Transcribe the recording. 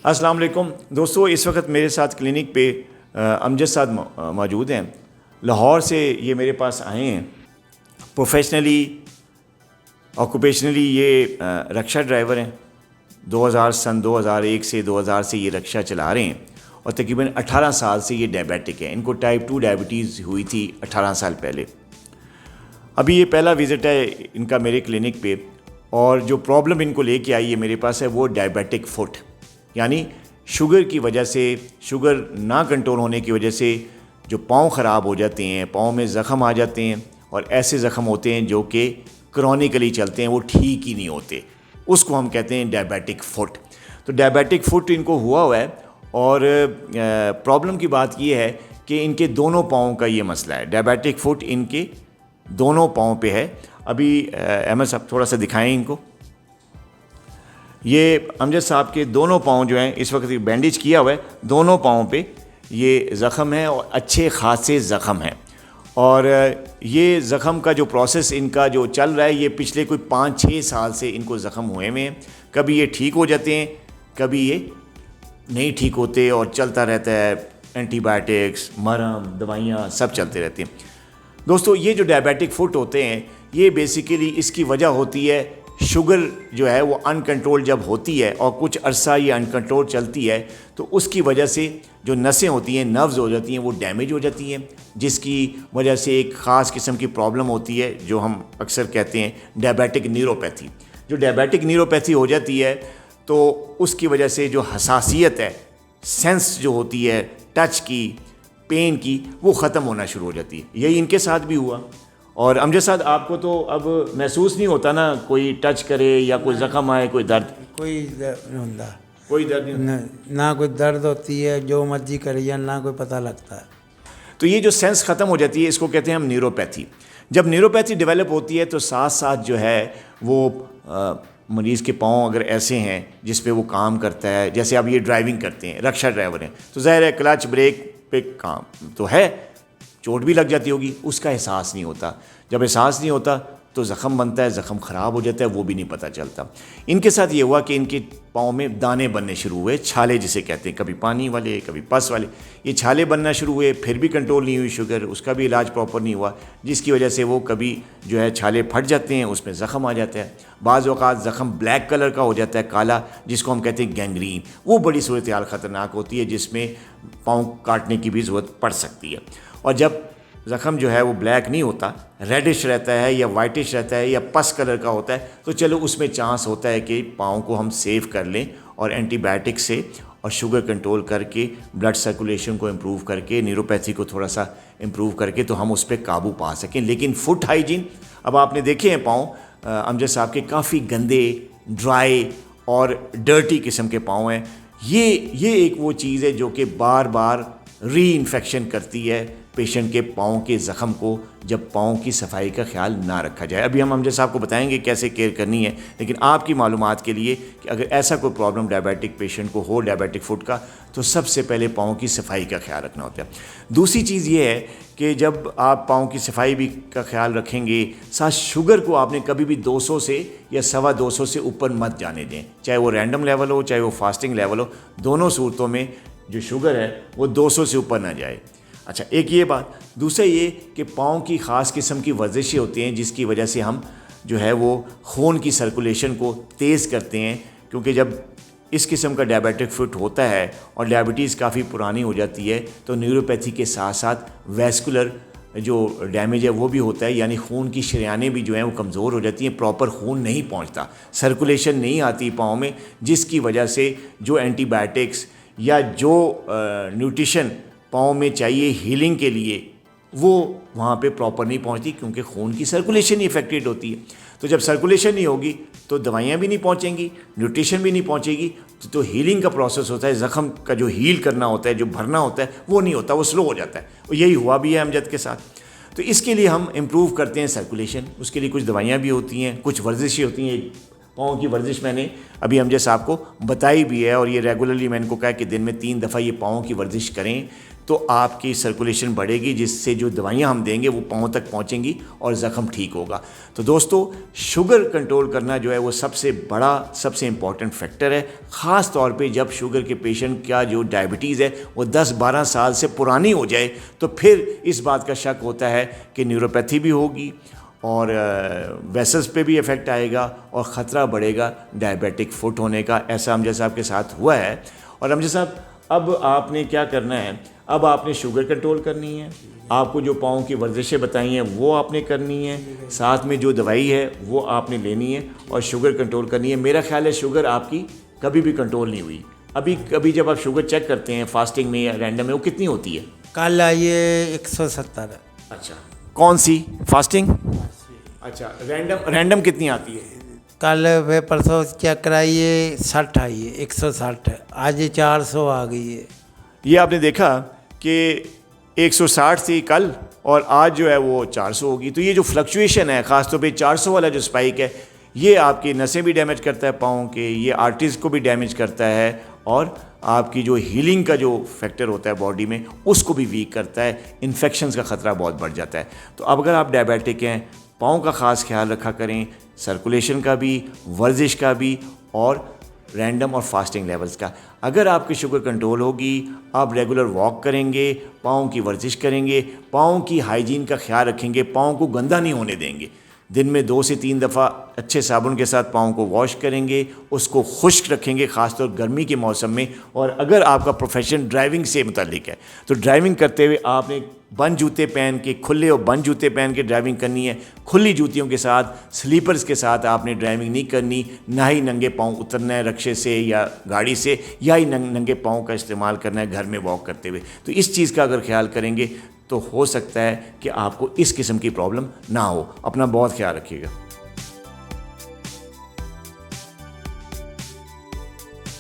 अस्सलाम वालेकुम दोस्तों, इस वक्त मेरे साथ क्लिनिक पे अमजद साहब मौजूद हैं। लाहौर से ये मेरे पास आए हैं। प्रोफेशनली ऑक्यूपेशनली ये रक्षा ड्राइवर हैं। 2001 से 2000 से ये रक्षा चला रहे हैं और तकरीबन 18 साल से ये डायबिटिक है। इनको टाइप 2 डायबिटीज़ हुई थी 18 साल पहले। अभी ये पहला विज़िट है इनका मेरे क्लिनिक पे, और जो प्रॉब्लम इनको लेके आई है मेरे पास है वो डायबिटिक फुट, यानी शुगर की वजह से, शुगर ना कंट्रोल होने की वजह से जो पाँव ख़राब हो जाते हैं, पाँव में ज़ख़म आ जाते हैं, और ऐसे ज़ख़म होते हैं जो कि क्रॉनिकली चलते हैं, वो ठीक ही नहीं होते। उसको हम कहते हैं डायबिटिक फुट। तो डायबिटिक फुट इनको हुआ है, और प्रॉब्लम की बात ये है कि इनके दोनों पाँव का ये मसला है। डायबिटिक फुट इनके दोनों पाँव पे है। अभी अहमद साहब थोड़ा सा दिखाएं इनको। ये अमजद साहब के दोनों पाँव जो हैं इस वक्त बैंडेज किया हुआ है, दोनों पाँव पे ये ज़ख़म है और अच्छे खासे ज़ख़म हैं। और ये ज़ख़म का जो प्रोसेस इनका जो चल रहा है, ये पिछले कोई 5-6 साल से इनको ज़ख़म हुए हैं। कभी ये ठीक हो जाते हैं, कभी ये नहीं ठीक होते, और चलता रहता है। एंटीबायोटिक्स, मरहम, दवाइयाँ सब चलते रहते हैं। दोस्तों, ये जो डायबिटिक फुट होते हैं, ये बेसिकली इसकी वजह होती है शुगर जो है वो अनकंट्रोल जब होती है और कुछ अरसा ये अनकंट्रोल चलती है, तो उसकी वजह से जो नसें होती हैं, नर्व्स हो जाती हैं, वो डैमेज हो जाती हैं, जिसकी वजह से एक ख़ास किस्म की प्रॉब्लम होती है जो हम अक्सर कहते हैं डायबिटिक न्यूरोपैथी। जो डायबिटिक न्यूरोपैथी हो जाती है तो उसकी वजह से जो हसासियत है, सेंस जो होती है टच की, पेन की, वो ख़त्म होना शुरू हो जाती है। यही इनके साथ भी हुआ। और अमजद साहब, आपको तो अब महसूस नहीं होता ना, कोई टच करे या कोई ज़ख़म आए, कोई दर्द? कोई दर्द नहीं होता, कोई दर्द नहीं ना कोई दर्द होती है, जो मर्जी करे या ना कोई पता लगता है। तो ये जो सेंस ख़त्म हो जाती है, इसको कहते हैं हम न्यूरोपैथी। जब न्यूरोपैथी डेवलप होती है तो साथ साथ जो है वो मरीज़ के पाँव अगर ऐसे हैं जिस पे वो काम करता है, जैसे अब ये ड्राइविंग करते हैं, रक्षा ड्राइवर हैं, तो ज़ाहिर है क्लच ब्रेक पे काम तो है, चोट भी लग जाती होगी, उसका एहसास नहीं होता। जब एहसास नहीं होता तो ज़ख़म बनता है, ज़ख़म ख़राब हो जाता है, वो भी नहीं पता चलता। इनके साथ ये हुआ कि इनके पाँव में दाने बनने शुरू हुए, छाले जिसे कहते हैं, कभी पानी वाले, कभी पस वाले। ये छाले बनना शुरू हुए, फिर भी कंट्रोल नहीं हुई शुगर, उसका भी इलाज प्रॉपर नहीं हुआ, जिसकी वजह से वो कभी जो है छाले फट जाते हैं, उसमें ज़ख़म आ जाता है। बाज़ औक़ात ज़ख़म ब्लैक कलर का हो जाता है, काला, जिसको हम कहते हैं गैंग्रीन। वो बड़ी सूरत हाल ख़तरनाक होती है, जिसमें पाँव काटने की भी ज़रूरत पड़ सकती है। और जब ज़ख़म जो है वो ब्लैक नहीं होता, रेडिश रहता है या वाइटिश रहता है या पस कलर का होता है, तो चलो उसमें चांस होता है कि पाँव को हम सेव कर लें, और एंटीबायोटिक से और शुगर कंट्रोल करके, ब्लड सर्कुलेशन को इम्प्रूव करके, न्यूरोपैथी को थोड़ा सा इम्प्रूव करके, तो हम उस पर काबू पा सकें। लेकिन फुट हाइजीन, अब आपने देखे हैं पाँव अमजद साहब के काफ़ी गंदे, ड्राई और डर्टी किस्म के पाँव हैं। ये एक वो चीज़ है जो कि बार बार री इन्फेक्शन करती है पेशेंट के पाँव के ज़ख़म को, जब पाँव की सफाई का ख्याल ना रखा जाए। अभी हम अमजद साहब को बताएंगे कैसे केयर करनी है, लेकिन आपकी मालूमात के लिए कि अगर ऐसा कोई प्रॉब्लम डायबिटिक पेशेंट को हो, डायबिटिक फुट का, तो सबसे पहले पाँव की सफाई का ख्याल रखना होता है। दूसरी चीज़ ये है कि जब आप पाँव की सफाई भी का ख्याल रखेंगे, साथ शुगर को आपने कभी भी 200 से या 250 से ऊपर मत जाने दें, चाहे वो रैंडम लेवल हो, चाहे वो फास्टिंग लेवल हो। दोनों सूरतों में जो शुगर है वो 200 से ऊपर ना जाए। अच्छा, एक ये बात। दूसरा ये कि पाँव की ख़ास किस्म की वर्जिशें होती हैं, जिसकी वजह से हम जो है वो खून की सर्कुलेशन को तेज़ करते हैं, क्योंकि जब इस किस्म का डायबिटिक फुट होता है और डायबिटीज़ काफ़ी पुरानी हो जाती है, तो न्यूरोपैथी के साथ साथ वैस्कुलर जो डैमेज है वो भी होता है, यानी खून की शरियानें भी जो हैं वो कमज़ोर हो जाती हैं, प्रॉपर खून नहीं पहुंचता, सर्कुलेशन नहीं आती पाँव में, जिसकी वजह से जो एंटीबायोटिक्स या जो न्यूट्रिशन पाँव में चाहिए हीलिंग के लिए, वो वहाँ पे प्रॉपर नहीं पहुँचती, क्योंकि खून की सर्कुलेशन ही इफेक्टेड होती है। तो जब सर्कुलेशन नहीं होगी तो दवाइयाँ भी नहीं पहुँचेंगी, न्यूट्रिशन भी नहीं पहुँचेगी, तो हीलिंग का प्रोसेस होता है, ज़ख़म का जो हील करना होता है, जो भरना होता है, वो नहीं होता, वो स्लो हो जाता है। और यही हुआ भी है अमजद के साथ। तो इसके लिए हम इम्प्रूव करते हैं सर्कुलेशन, उसके लिए कुछ दवाइयाँ भी होती हैं, कुछ वर्जिशें होती हैं। पाँव की वर्जिश मैंने अभी हमजा साहब को बताई भी है, और ये रेगुलरली मैंने इनको कहा कि दिन में 3 दफ़ा ये पाँव की वर्जिश करें तो आपकी सर्कुलेशन बढ़ेगी, जिससे जो दवाइयाँ हम देंगे वो पाँव तक पहुँचेंगी और ज़ख़म ठीक होगा। तो दोस्तों, शुगर कंट्रोल करना जो है वो सबसे बड़ा, सबसे इम्पॉर्टेंट फैक्टर है, ख़ास तौर पे जब शुगर के पेशेंट का जो डायबिटीज़ है वो 10-12 साल से पुरानी हो जाए, तो फिर इस बात का शक होता है कि न्यूरोपैथी भी होगी और वेसल्स पे भी इफ़ेक्ट आएगा और ख़तरा बढ़ेगा डायबिटिक फुट होने का। ऐसा हमजा साहब के साथ हुआ है। और हमजा साहब, अब आपने क्या करना है, अब आपने शुगर कंट्रोल करनी है, आपको जो पाँव की वर्जिशें बताई हैं वो आपने करनी है, साथ में जो दवाई है वो आपने लेनी है और शुगर कंट्रोल करनी है। मेरा ख्याल है शुगर आपकी कभी भी कंट्रोल नहीं हुई। अभी जब आप शुगर चेक करते हैं फास्टिंग में या रैंडम में, वो कितनी होती है? कल आई है 170। अच्छा, कौन सी फास्टिंग? अच्छा, रैंडम कितनी आती है? कल वे परसों चेक कराइए 60 आई है, 160 है, आज 400 आ गई है। ये आपने देखा कि 160 थी कल और आज जो है वो 400 होगी। तो ये जो फ्लक्चुएशन है, ख़ासतौर पे 400 वाला जो स्पाइक है, ये आपकी नसें भी डैमेज करता है पाँव के, ये आर्टरीज़ को भी डैमेज करता है और आपकी जो हीलिंग का जो फैक्टर होता है बॉडी में उसको भी वीक करता है, इन्फेक्शंस का ख़तरा बहुत बढ़ जाता है। तो अब अगर आप डायबिटिक हैं, पाँव का ख़ास ख्याल रखा करें, सर्कुलेशन का भी, वर्जिश का भी और रैंडम और फास्टिंग लेवल्स का। अगर आपकी शुगर कंट्रोल होगी, आप रेगुलर वॉक करेंगे, पाँव की वर्जिश करेंगे, पाँव की हाइजीन का ख्याल रखेंगे, पाँव को गंदा नहीं होने देंगे, दिन में 2 से 3 दफ़ा अच्छे साबुन के साथ पाँव को वॉश करेंगे, उसको खुश्क रखेंगे ख़ासतौर गर्मी के मौसम में। और अगर आपका प्रोफेशन ड्राइविंग से मुताल्लिक है तो ड्राइविंग करते हुए आपने बंद जूते पहन के, खुले और बंद जूते पहन के ड्राइविंग करनी है। खुली जूतियों के साथ, स्लीपर्स के साथ आपने ड्राइविंग नहीं करनी, ना ही नंगे पाँव उतरना है रक्शे से या गाड़ी से, या ही नंगे पाँव का इस्तेमाल करना है घर में वॉक करते हुए। तो इस चीज़ का अगर ख्याल करेंगे तो हो सकता है कि आपको इस किस्म की प्रॉब्लम ना हो। अपना बहुत ख्याल रखिएगा।